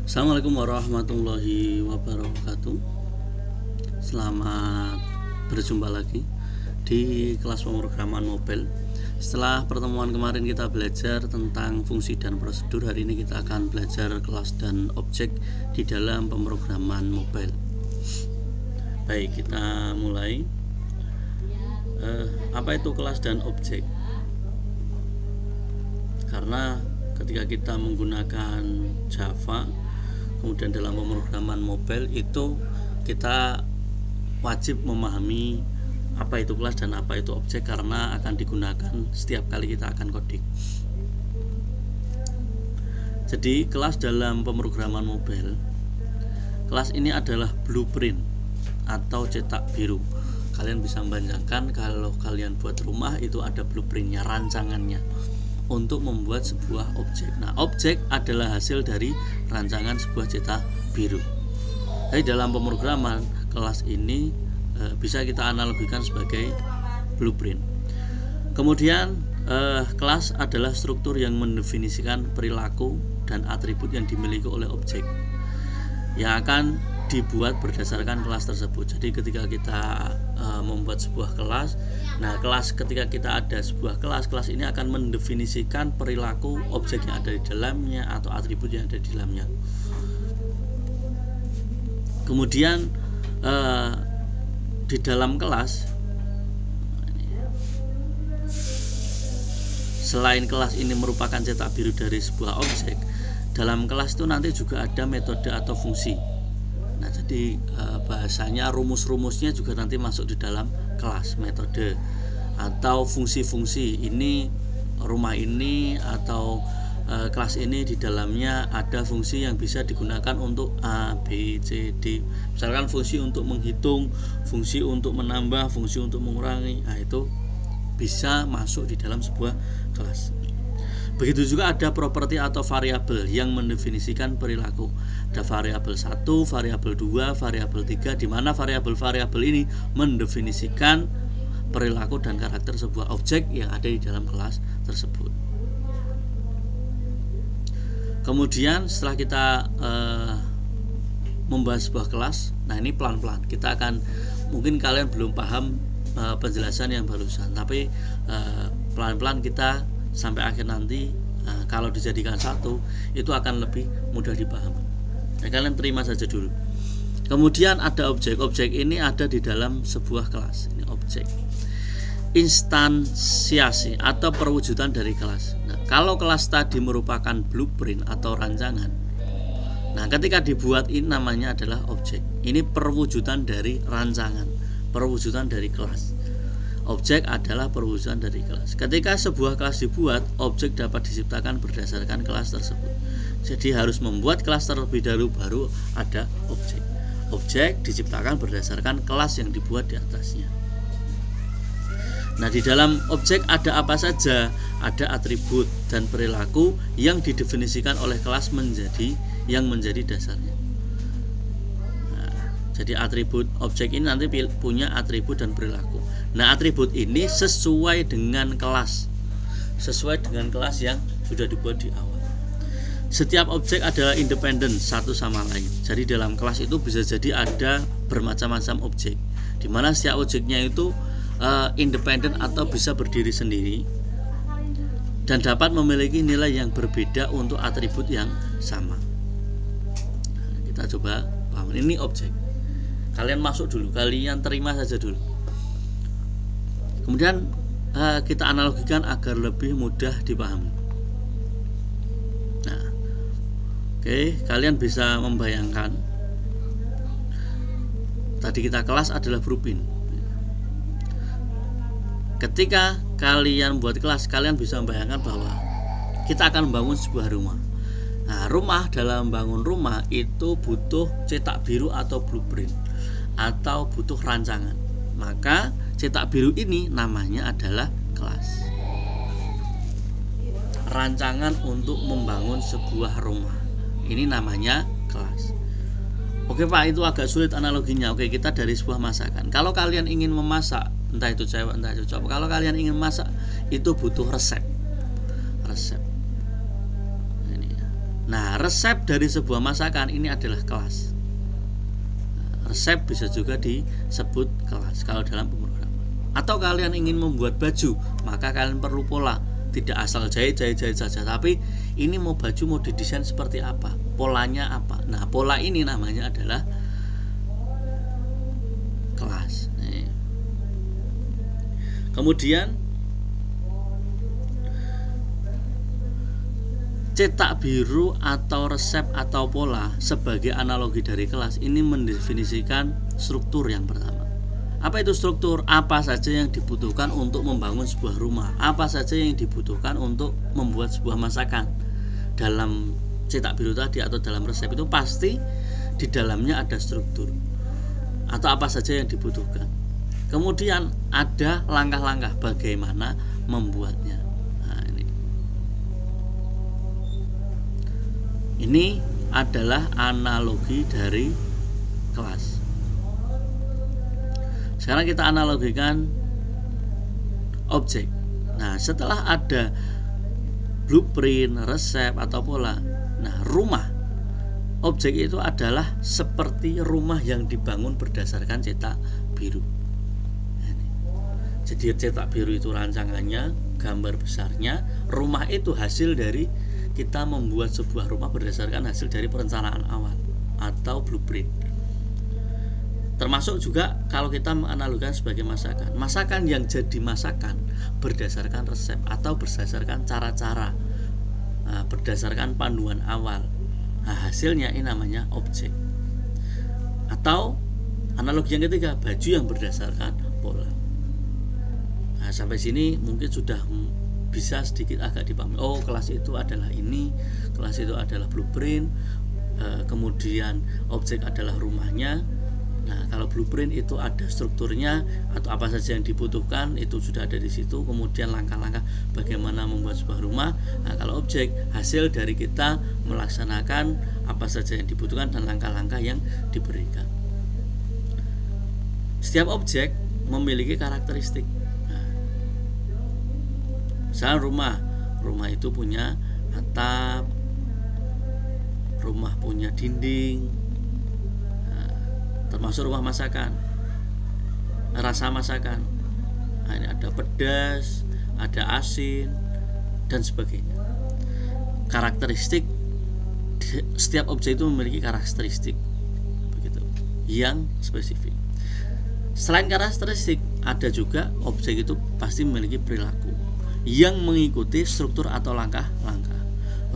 Assalamualaikum warahmatullahi wabarakatuh. Selamat berjumpa lagi di kelas pemrograman mobile. Setelah pertemuan kemarin kita belajar tentang fungsi dan prosedur, hari ini kita akan belajar kelas dan objek di dalam pemrograman mobile. Baik, kita mulai. Apa itu kelas dan objek? Karena ketika kita menggunakan Java, kemudian dalam pemrograman mobile itu kita wajib memahami apa itu kelas dan apa itu objek, karena akan digunakan setiap kali kita akan coding. Jadi kelas dalam pemrograman mobile, kelas ini adalah blueprint atau cetak biru. Kalian bisa membayangkan kalau kalian buat rumah itu ada blueprintnya, rancangannya untuk membuat sebuah objek. Nah, objek adalah hasil dari rancangan sebuah cetak biru. Jadi dalam pemrograman, kelas ini bisa kita analogikan sebagai blueprint. Kemudian kelas adalah struktur yang mendefinisikan perilaku dan atribut yang dimiliki oleh objek yang akan dibuat berdasarkan kelas tersebut. Jadi ketika kita membuat sebuah kelas, nah kelas, ketika kita ada sebuah kelas ini akan mendefinisikan perilaku objek yang ada di dalamnya atau atribut yang ada di dalamnya. Kemudian di dalam kelas, selain kelas ini merupakan cetak biru dari sebuah objek, dalam kelas itu nanti juga ada metode atau fungsi. Nah, jadi bahasanya rumus-rumusnya juga nanti masuk di dalam kelas, metode atau fungsi-fungsi. Ini rumah ini atau kelas ini di dalamnya ada fungsi yang bisa digunakan untuk A, B, C, D. Misalkan fungsi untuk menghitung, fungsi untuk menambah, fungsi untuk mengurangi. Nah, itu bisa masuk di dalam sebuah kelas. Begitu juga ada properti atau variabel yang mendefinisikan perilaku. Ada variabel 1, variabel 2, variabel 3, di mana variabel-variabel ini mendefinisikan perilaku dan karakter sebuah objek yang ada di dalam kelas tersebut. Kemudian setelah kita membahas sebuah kelas, nah ini pelan-pelan kita akan, mungkin kalian belum paham penjelasan yang barusan, tapi pelan-pelan kita sampai akhir nanti, kalau dijadikan satu itu akan lebih mudah dipahami. Nah, kalian terima saja dulu. Kemudian ada objek. Objek ini ada di dalam sebuah kelas. Ini objek. Instansiasi atau perwujudan dari kelas. Nah, kalau kelas tadi merupakan blueprint atau rancangan, nah ketika dibuat ini namanya adalah objek. Ini perwujudan dari rancangan, perwujudan dari kelas. Objek adalah perwujudan dari kelas. Ketika sebuah kelas dibuat, objek dapat diciptakan berdasarkan kelas tersebut. Jadi harus membuat kelas terlebih dahulu, baru ada objek. Objek diciptakan berdasarkan kelas yang dibuat di atasnya. Nah, di dalam objek ada apa saja? Ada atribut dan perilaku yang didefinisikan oleh kelas menjadi dasarnya. Jadi atribut objek ini nanti punya atribut dan perilaku. Nah, atribut ini sesuai dengan kelas yang sudah dibuat di awal. Setiap objek adalah independen satu sama lain. Jadi dalam kelas itu bisa jadi ada bermacam-macam objek, di mana setiap objeknya itu independen atau bisa berdiri sendiri dan dapat memiliki nilai yang berbeda untuk atribut yang sama. Nah, kita coba paham. Ini objek. Kalian masuk dulu, kalian terima saja dulu. Kemudian kita analogikan agar lebih mudah dipahami. Nah, oke, kalian bisa membayangkan tadi kita kelas adalah blueprint. Ketika kalian buat kelas, kalian bisa membayangkan bahwa kita akan membangun sebuah rumah. Nah, rumah, dalam membangun rumah itu butuh cetak biru atau blueprint, atau butuh rancangan. Maka cetak biru ini namanya adalah kelas. Rancangan untuk membangun sebuah rumah, ini namanya kelas. Oke Pak, itu agak sulit analoginya. Oke, kita dari sebuah masakan. Kalau kalian ingin memasak, entah itu cewek entah itu cowok, kalau kalian ingin masak itu butuh resep. Nah, resep dari sebuah masakan ini adalah kelas. Resep bisa juga disebut kelas kalau dalam pemrograman. Atau kalian ingin membuat baju, maka kalian perlu pola. Tidak asal jahit saja, tapi ini mau baju mau didesain seperti apa, polanya apa. Nah, pola ini namanya adalah kelas. Kemudian cetak biru atau resep atau pola sebagai analogi dari kelas ini mendefinisikan struktur yang pertama. Apa itu struktur? Apa saja yang dibutuhkan untuk membangun sebuah rumah, apa saja yang dibutuhkan untuk membuat sebuah masakan. Dalam cetak biru tadi atau dalam resep itu pasti di dalamnya ada struktur atau apa saja yang dibutuhkan. Kemudian ada langkah-langkah bagaimana membuatnya. Nah, ini adalah analogi dari kelas. Sekarang kita analogikan objek. Nah, setelah ada blueprint, resep atau pola, nah rumah, objek itu adalah seperti rumah yang dibangun berdasarkan cetak biru. Jadi cetak biru itu rancangannya, gambar besarnya. Rumah itu hasil dari kita membuat sebuah rumah berdasarkan hasil dari perencanaan awal atau blueprint. Termasuk juga kalau kita menganalogikan sebagai masakan. Masakan yang jadi masakan berdasarkan resep atau berdasarkan cara-cara, berdasarkan panduan awal. Nah, hasilnya ini namanya objek. Atau analogi yang ketiga, baju yang berdasarkan pola. Nah, sampai sini mungkin sudah bisa sedikit agak dipahami. Oh, kelas itu adalah ini, kelas itu adalah blueprint, kemudian objek adalah rumahnya. Nah, kalau blueprint itu ada strukturnya atau apa saja yang dibutuhkan itu sudah ada di situ. Kemudian langkah-langkah bagaimana membuat sebuah rumah. Nah, kalau objek hasil dari kita melaksanakan apa saja yang dibutuhkan dan langkah-langkah yang diberikan. Setiap objek memiliki karakteristik. Nah, misalnya rumah itu punya atap, rumah punya dinding, termasuk rumah masakan, rasa masakan. Nah, ini ada pedas, ada asin, dan sebagainya. Karakteristik setiap objek itu memiliki karakteristik begitu yang spesifik. Selain karakteristik, ada juga objek itu pasti memiliki perilaku yang mengikuti struktur atau langkah-langkah.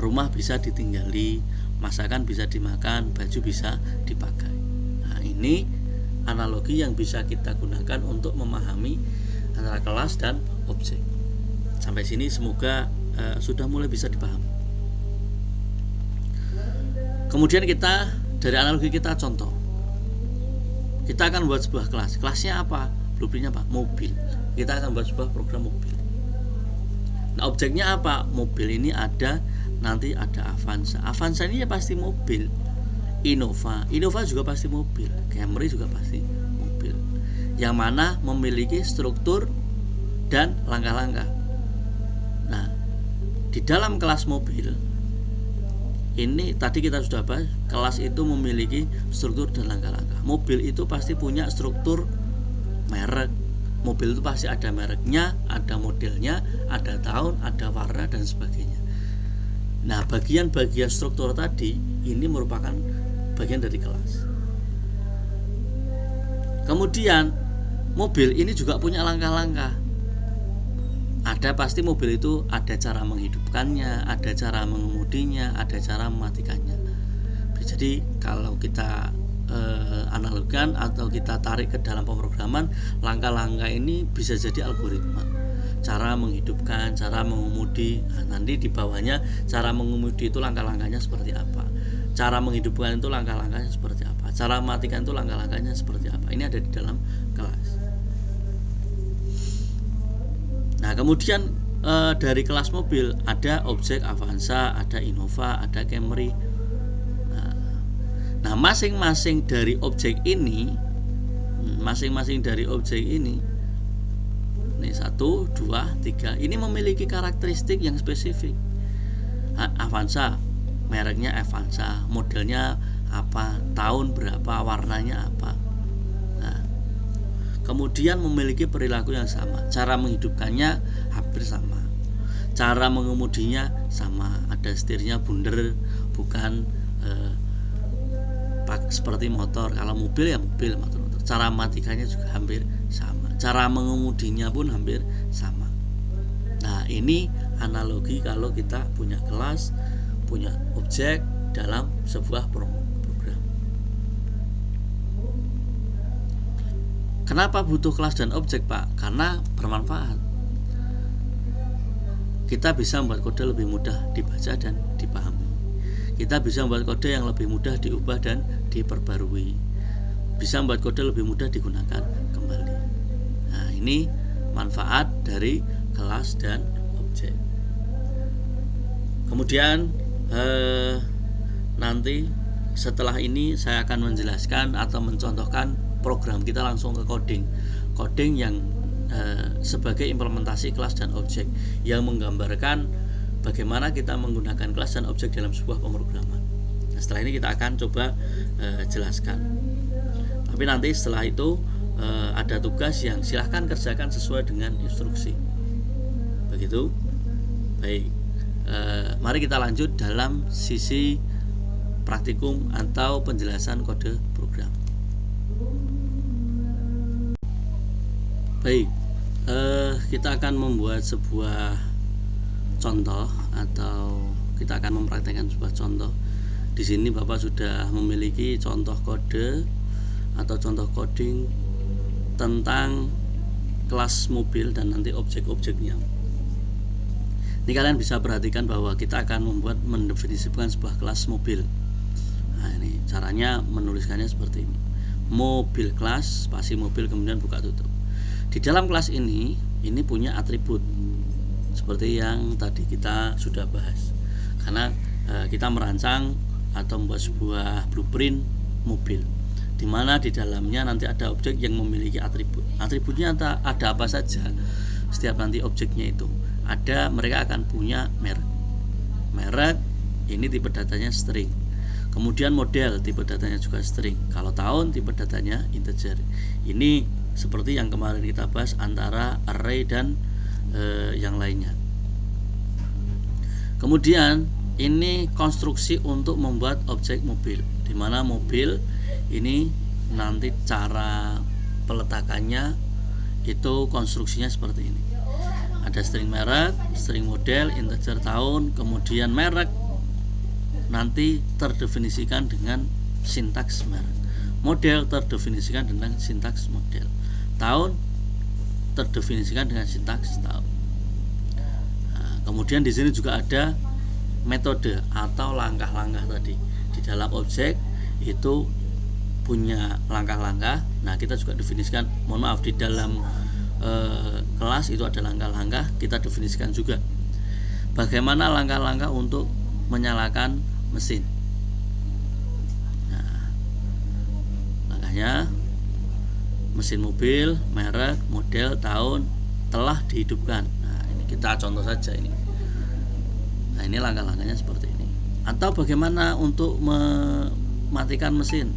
Rumah bisa ditinggali, masakan bisa dimakan, baju bisa dipakai. Ini analogi yang bisa kita gunakan untuk memahami antara kelas dan objek. Sampai sini semoga sudah mulai bisa dipahami. Kemudian kita dari analogi kita contoh. Kita akan buat sebuah kelas. Kelasnya apa? Blueprintnya apa? Mobil. Kita akan buat sebuah program mobil. Nah, objeknya apa? Mobil ini nanti ada Avanza. Avanza ini ya pasti mobil. Innova juga pasti mobil, Camry juga pasti mobil, yang mana memiliki struktur dan langkah-langkah. Nah, di dalam kelas mobil ini tadi kita sudah bahas, kelas itu memiliki struktur dan langkah-langkah. Mobil itu pasti punya struktur merek. Mobil itu pasti ada mereknya, ada modelnya, ada tahun, ada warna dan sebagainya. Nah, bagian-bagian struktur tadi ini merupakan bagian dari kelas. Kemudian mobil ini juga punya langkah-langkah. Ada pasti mobil itu ada cara menghidupkannya, ada cara mengemudinya, ada cara mematikannya. Jadi kalau kita analogikan atau kita tarik ke dalam pemrograman, langkah-langkah ini bisa jadi algoritma. Cara menghidupkan, cara mengemudi. Nah, nanti di bawahnya cara mengemudi itu langkah-langkahnya seperti apa. Cara menghidupkan itu langkah-langkahnya seperti apa. Cara mematikan itu langkah-langkahnya seperti apa. Ini ada di dalam kelas. Nah, kemudian dari kelas mobil ada objek Avanza, ada Innova, ada Camry. Nah, masing-masing dari objek ini, ini 1, 2, 3, ini memiliki karakteristik yang spesifik. Avanza mereknya Avanza, modelnya apa, tahun berapa, warnanya apa. Nah, kemudian memiliki perilaku yang sama, cara menghidupkannya hampir sama, cara mengemudinya sama, ada setirnya bundar, bukan seperti motor. Kalau mobil ya mobil, motor. Cara matikannya juga hampir sama, cara mengemudinya pun hampir sama. Nah, ini analogi kalau kita punya kelas, punya objek dalam sebuah program. Kenapa butuh kelas dan objek, Pak? Karena bermanfaat. Kita bisa membuat kode lebih mudah dibaca dan dipahami. Kita bisa membuat kode yang lebih mudah diubah dan diperbarui. Bisa membuat kode lebih mudah digunakan kembali. Nah, ini manfaat dari kelas dan objek. Kemudian nanti setelah ini saya akan menjelaskan atau mencontohkan program kita langsung ke coding yang sebagai implementasi kelas dan objek, yang menggambarkan bagaimana kita menggunakan kelas dan objek dalam sebuah pemrograman. Nah, setelah ini kita akan coba jelaskan. Tapi nanti setelah itu ada tugas yang silahkan kerjakan sesuai dengan instruksi. Begitu. Baik. Mari kita lanjut dalam sisi praktikum atau penjelasan kode program. Baik. Kita akan membuat sebuah contoh atau kita akan mempraktikkan sebuah contoh. Di sini Bapak sudah memiliki contoh kode atau contoh coding tentang kelas mobil dan nanti objek-objeknya. Ini kalian bisa perhatikan bahwa kita akan mendefinisikan sebuah kelas mobil. Nah, ini caranya menuliskannya seperti ini. Mobil kelas, spasi mobil, kemudian buka tutup. Di dalam kelas ini punya atribut seperti yang tadi kita sudah bahas. Karena kita merancang atau membuat sebuah blueprint mobil, di mana di dalamnya nanti ada objek yang memiliki atribut. Atributnya ada apa saja. Setiap nanti objeknya itu ada, mereka akan punya merek ini tipe datanya string. Kemudian model, tipe datanya juga string. Kalau tahun, tipe datanya integer. Ini seperti yang kemarin kita bahas antara array dan yang lainnya. Kemudian ini konstruksi untuk membuat objek mobil, di mana mobil ini nanti cara peletakannya itu konstruksinya seperti ini. Ada string merek, string model, integer tahun, kemudian merek nanti terdefinisikan dengan sintaks merek. Model terdefinisikan dengan sintaks model. Tahun terdefinisikan dengan sintaks tahun. Nah, kemudian di sini juga ada metode atau langkah-langkah tadi. Di dalam objek itu punya langkah-langkah. Nah, kita juga definisikan, mohon maaf, di dalam kelas itu ada langkah-langkah, kita definisikan juga bagaimana langkah-langkah untuk menyalakan mesin. Nah, langkahnya mesin mobil, merek, model, tahun telah dihidupkan. Nah, ini kita contoh saja ini. Nah, ini langkah-langkahnya seperti ini. Atau bagaimana untuk mematikan mesin?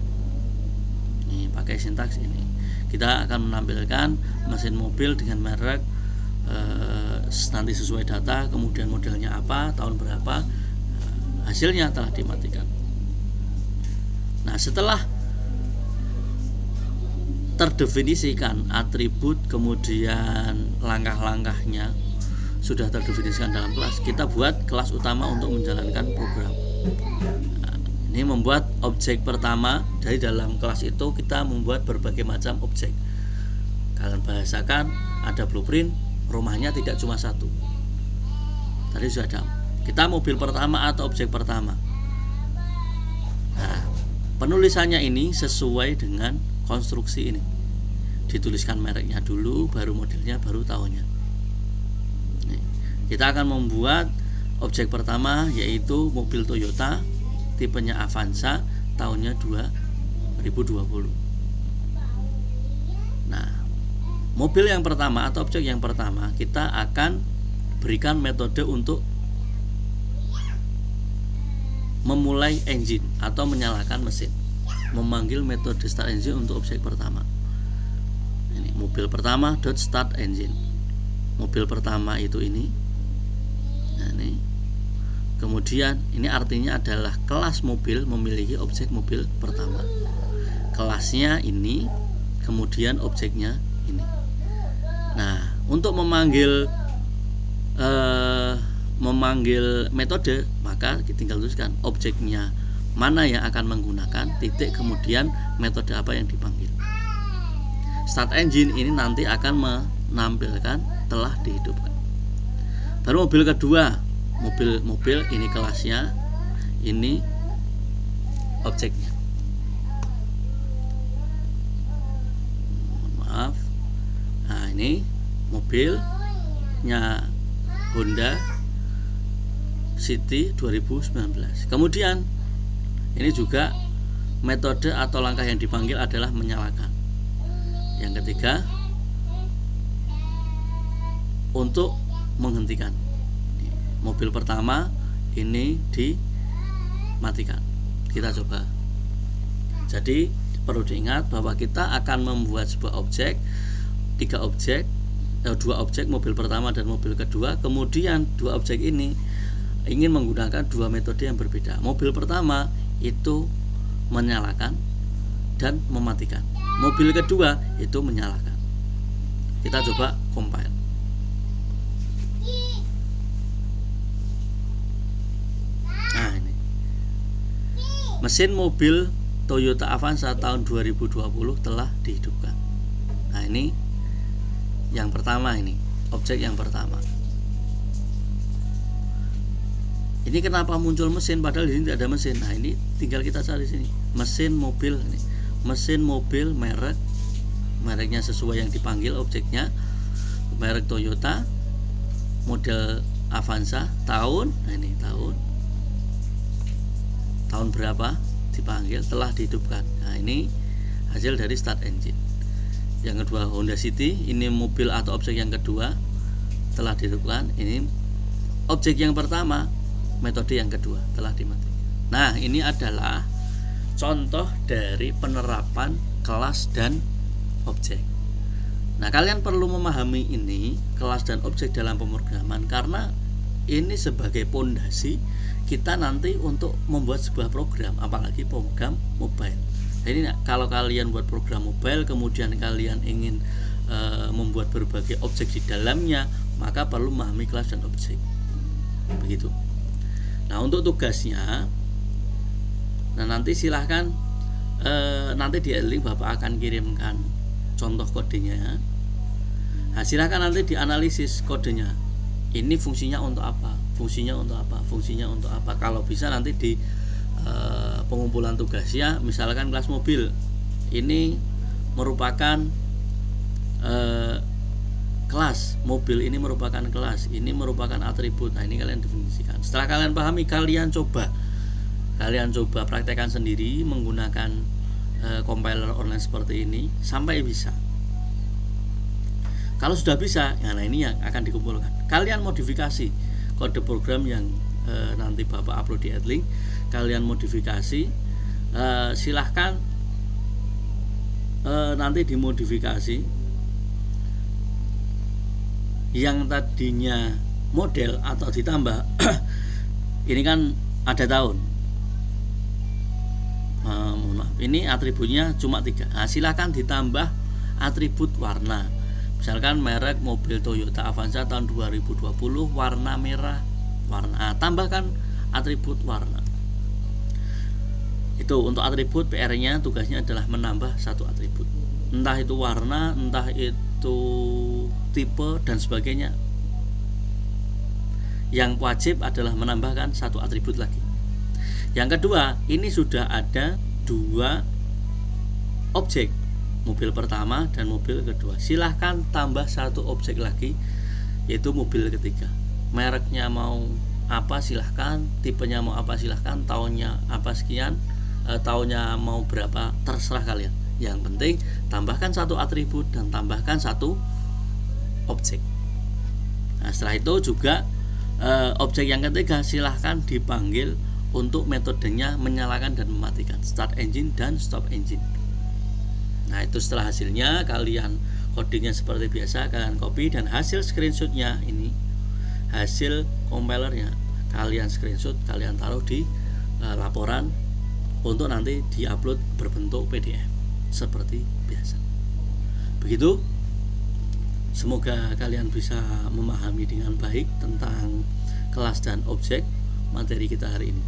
Ini pakai sintaks ini. Kita akan menampilkan mesin mobil dengan merek nanti sesuai data, kemudian modelnya apa, tahun berapa, hasilnya telah dimatikan. Nah, setelah terdefinisikan atribut, kemudian langkah-langkahnya sudah terdefinisikan dalam kelas, kita buat kelas utama untuk menjalankan program. Nah, ini membuat objek pertama. Dari dalam kelas itu kita membuat berbagai macam objek. Kalian bahasakan ada blueprint, rumahnya tidak cuma satu. Tadi sudah ada. Kita mobil pertama atau objek pertama. Nah, penulisannya ini sesuai dengan konstruksi ini. Dituliskan mereknya dulu, baru modelnya, baru tahunnya. Nih, kita akan membuat objek pertama yaitu mobil Toyota, tipenya Avanza, tahunnya 2020. Nah, mobil yang pertama atau objek yang pertama kita akan berikan metode untuk memulai engine atau menyalakan mesin. Memanggil metode start engine untuk objek pertama. Ini mobil pertama dot start engine. Mobil pertama itu ini. Nah, ini. Kemudian ini artinya adalah kelas mobil memiliki objek mobil pertama. Kelasnya ini, kemudian objeknya ini. Nah, untuk memanggil metode, maka tinggal tuliskan objeknya mana yang akan menggunakan titik, kemudian metode apa yang dipanggil. Start engine ini nanti akan menampilkan telah dihidupkan. Baru mobil kedua, mobil ini kelasnya, ini objeknya. Maaf. Nah, ini mobilnya Honda City 2019. Kemudian ini juga metode atau langkah yang dipanggil adalah menyalakan. Yang ketiga, untuk menghentikan. Mobil pertama ini dimatikan. Kita coba. Jadi perlu diingat bahwa kita akan membuat sebuah objek, dua objek, mobil pertama dan mobil kedua. Kemudian dua objek ini ingin menggunakan dua metode yang berbeda. Mobil pertama itu menyalakan dan mematikan. Mobil kedua itu menyalakan. Kita coba compile. Nah, ini mesin mobil Toyota Avanza tahun 2020 telah dihidupkan. Nah, ini yang pertama, ini objek yang pertama. Ini kenapa muncul mesin padahal di sini tidak ada mesin? Nah, ini tinggal kita cari sini. Mesin mobil ini. Mesin mobil mereknya sesuai yang dipanggil objeknya. Merek Toyota, model Avanza, tahun. Nah, ini tahun berapa dipanggil, telah dihidupkan. Nah, ini hasil dari start engine. Yang kedua Honda City, ini mobil atau objek yang kedua telah dihidupkan. Ini objek yang pertama, metode yang kedua telah dimatikan. Nah, ini adalah contoh dari penerapan kelas dan objek. Nah, kalian perlu memahami ini, kelas dan objek dalam pemrograman, karena ini sebagai pondasi kita nanti untuk membuat sebuah program, apalagi program mobile. Jadi kalau kalian buat program mobile, kemudian kalian ingin membuat berbagai objek di dalamnya, maka perlu memahami kelas dan objek. Begitu. Nah, untuk tugasnya, nah nanti silahkan nanti di link Bapak akan kirimkan contoh kodenya. Nah, silahkan nanti dianalisis kodenya. Ini fungsinya untuk apa? Fungsinya untuk apa? Fungsinya untuk apa? Kalau bisa nanti di pengumpulan tugasnya, misalkan kelas mobil ini merupakan kelas mobil, ini merupakan kelas, ini merupakan atribut. Nah, ini kalian definisikan. Setelah kalian pahami, kalian coba praktekkan sendiri menggunakan compiler online seperti ini sampai bisa. Kalau sudah bisa, ya, nah ini yang akan dikumpulkan. Kalian modifikasi kode program yang nanti Bapak upload di Adlink, kalian modifikasi, silahkan nanti dimodifikasi. Yang tadinya model atau ditambah ini kan ada tahun, mohon maaf, ini atributnya cuma 3. Nah, silahkan ditambah atribut warna. Misalkan merek mobil Toyota Avanza tahun 2020 warna merah, tambahkan atribut warna. Itu untuk atribut, PR-nya tugasnya adalah menambah satu atribut, entah itu warna, entah itu tipe dan sebagainya. Yang wajib adalah menambahkan satu atribut lagi. Yang kedua, ini sudah ada 2 objek, mobil pertama dan mobil kedua. Silahkan tambah satu objek lagi, yaitu mobil ketiga. Mereknya mau apa silahkan, tipenya mau apa silahkan, tahunnya apa sekian, tahunnya mau berapa, terserah kalian. Yang penting tambahkan satu atribut dan tambahkan satu objek. Nah, setelah itu juga objek yang ketiga silahkan dipanggil untuk metodenya menyalakan dan mematikan, start engine dan stop engine. Nah, itu setelah hasilnya kalian codingnya seperti biasa, kalian copy, dan hasil screenshotnya ini, hasil compilernya kalian screenshot, kalian taruh di laporan untuk nanti diupload berbentuk PDF seperti biasa. Begitu. Semoga kalian bisa memahami dengan baik tentang kelas dan objek materi kita hari ini.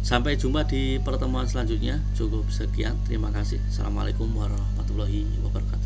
Sampai jumpa di pertemuan selanjutnya. Cukup sekian. Terima kasih. Assalamualaikum warahmatullahi wabarakatuh.